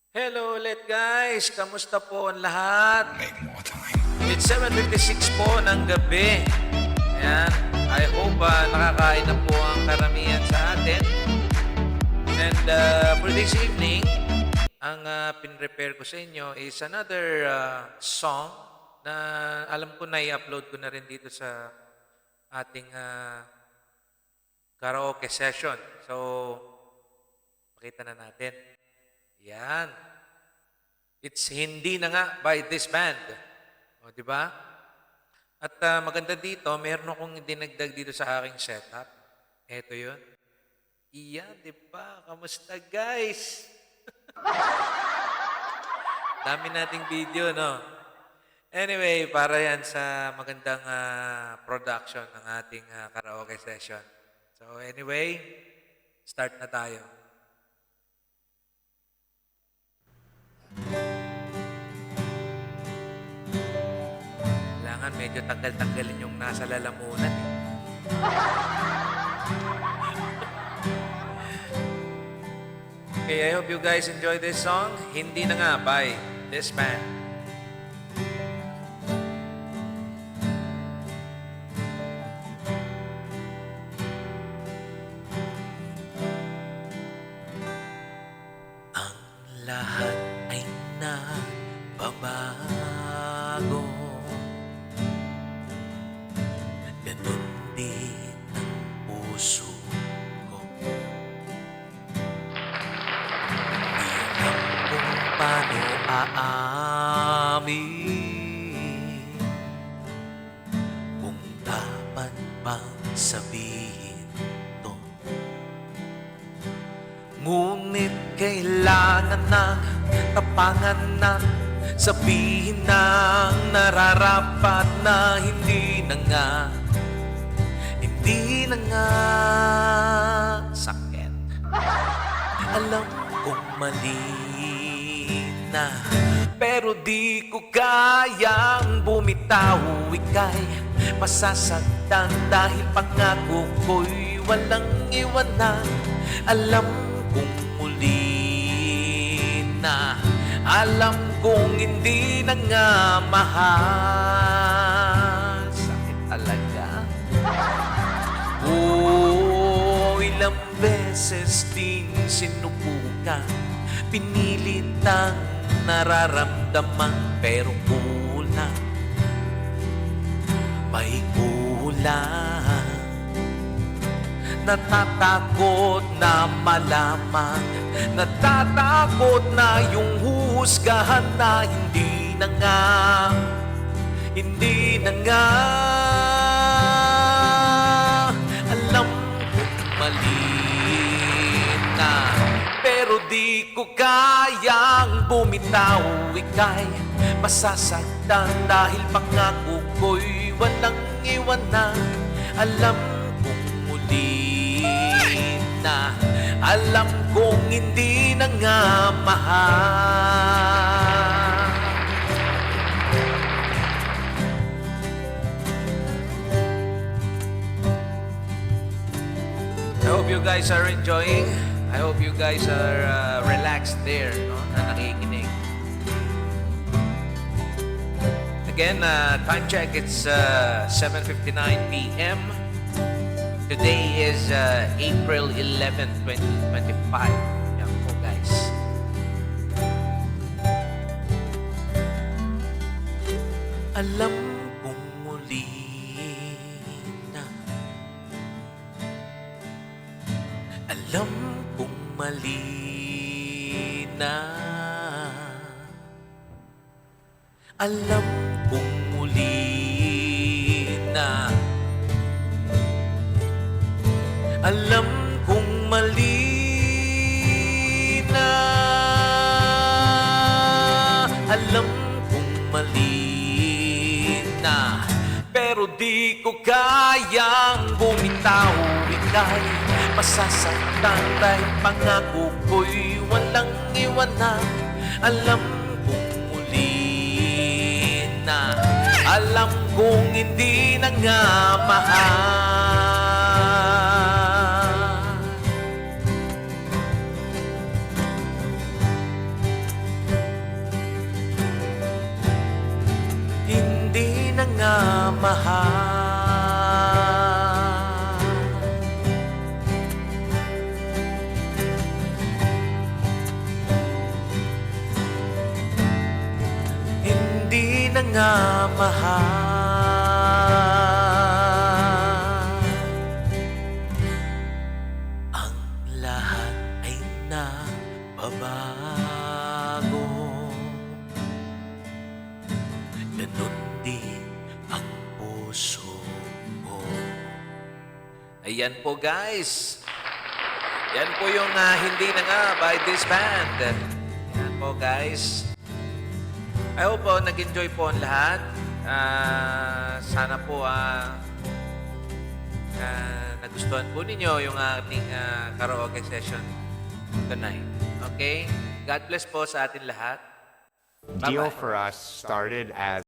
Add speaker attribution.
Speaker 1: Hello ulit guys! Kamusta po ang lahat?
Speaker 2: Make more time.
Speaker 1: It's 7:56 po ng gabi. Ayan. I hope nakakain na po ang karamihan sa atin. And for this evening, ang pinrepare ko sa inyo is another song na alam ko na i-upload ko na rin dito sa ating karaoke session. So, pakita na natin. Yan. It's Hindi Na Nga by this band. O, di ba? At maganda dito, meron akong dinagdag dito sa aking setup. Ito yun. Iya, di ba? Kamusta, guys? Dami nating video, no? Anyway, para yan sa magandang production ng ating karaoke session. So anyway, start na tayo. Kailangan medyo tanggal-tanggalin yung nasa lalamunan. Okay, I hope you guys enjoy this song. Hindi Na Nga by this band. Ang lahat ay nagbabago. Ganun din ang puso ko. Di alam kung paano aamin, kung dapat bang sabihin to. Ngunit kailangan ng tapangan na sabihin ng nararapat na hindi na nga, hindi na nga. Sakit. Alam kong mali na, pero di ko kayang bumitaw. Ika'y masasaktan dahil pangako ko'y walang iwanan. Alam kong muli na, alam kong hindi na nga mahal. Sakit talaga. Ilang beses din sinubukan, pinilit ang nararamdaman, pero kulang, may kulang. Natatakot na malaman, natatakot na yung huhusgahan na hindi na nga, hindi na nga. Alam kong mali na, pero di ko kayang bumitaw. Ika'y masasaktan dahil pangako ko'y walang iwanan. Alam kong muli na, alam kong hindi na nga mahal. I hope you guys are enjoying. I hope you guys are relaxed there, no? Na nakikinig. Again, time check, it's 7:59 p.m. Today is April 11, 2025. Yan po, guys. Alam kong muli na, alam kong mali na, alam kong muli na, alam kong mali na, alam kong mali na, pero di ko kayang bumitaw. Ika'y masasaktan dahil pangako ko'y walang iwanan. Alam kong muli na, alam kong hindi na nga mahal. mahal. Hindi na nga mahal. Ang lahat ay nababago. Ganun din ang puso ko. Ayan po guys. Yan po yung hindi na nga by this band. Yan po guys. I hope po nag-enjoy po ang lahat. Sana po nagustuhan po ninyo yung ating karaoke session tonight. Okay? God bless po sa atin lahat.
Speaker 2: Deal
Speaker 1: Bye-bye.
Speaker 2: for us started as